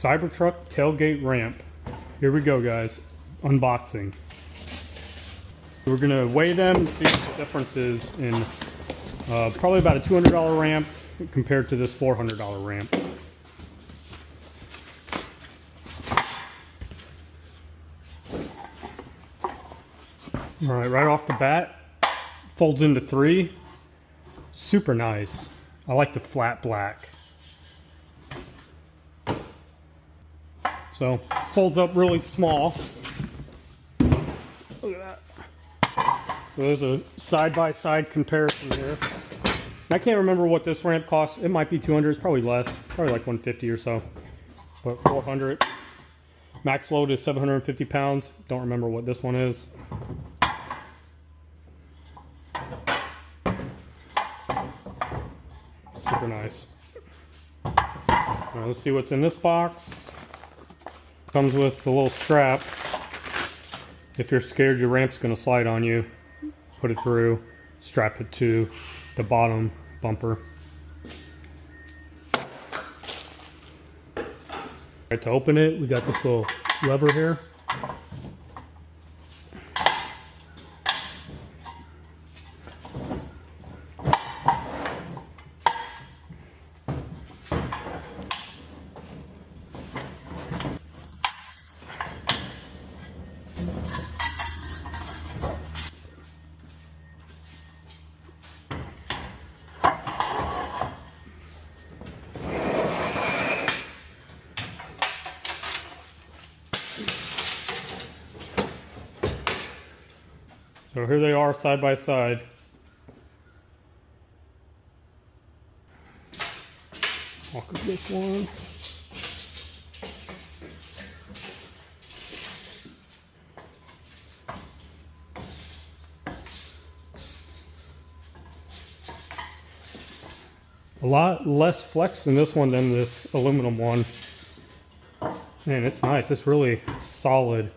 Cybertruck tailgate ramp. Here we go, guys. Unboxing. We're gonna weigh them and see what the difference is in probably about a $200 ramp compared to this $400 ramp. All right, right off the bat, folds into 3. Super nice. I like the flat black. So, folds up really small. Look at that. So there's a side-by-side comparison here. And I can't remember what this ramp costs. It might be 200, it's probably less. Probably like 150 or so. But 400. Max load is 750 pounds. Don't remember what this one is. Super nice. All right, let's see what's in this box. Comes with a little strap. If you're scared your ramp's going to slide on you, put it through, strap it to the bottom bumper. Right, to open it, we got this little lever here. So here they are side by side. Walk up this one. A lot less flex in this one than this aluminum one. Man, it's nice. It's really solid.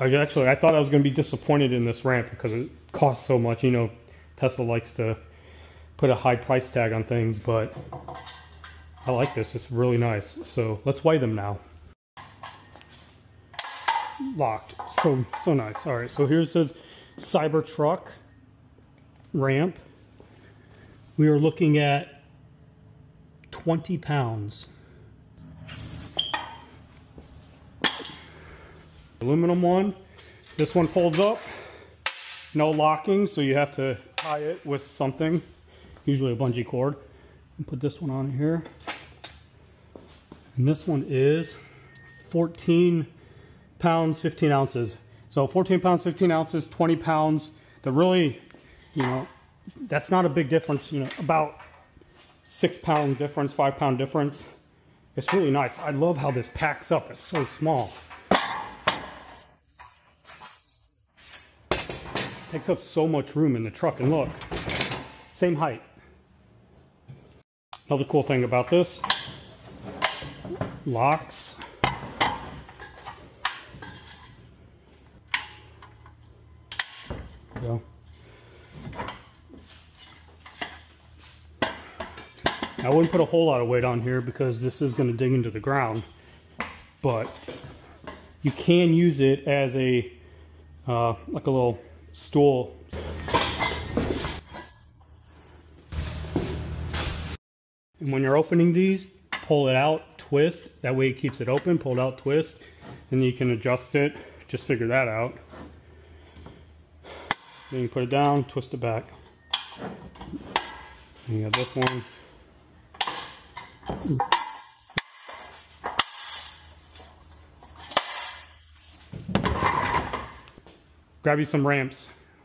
I thought I was going to be disappointed in this ramp because it costs so much. You know, Tesla likes to put a high price tag on things, but I like this. It's really nice. So let's weigh them now. Locked. So nice. All right, so here's the Cybertruck ramp. We are looking at 20 pounds. Aluminum one. This one folds up. No locking, so you have to tie it with something, usually a bungee cord. And put this one on here. And this one is 14 pounds, 15 ounces. So 14 pounds, 15 ounces, 20 pounds. The really, you know, that's not a big difference, you know, about 6 pound difference, 5 pound difference. It's really nice. I love how this packs up. It's so small. Takes up so much room in the truck, and look, same height. Another cool thing about this, locks. There we go. I wouldn't put a whole lot of weight on here because this is going to dig into the ground, but you can use it as a like a little stool. And when you're opening these, pull it out, twist. That way it keeps it open. Pull it out, twist, and you can adjust it. Just figure that out. Then you put it down, twist it back. And you got this one. Grab you some ramps.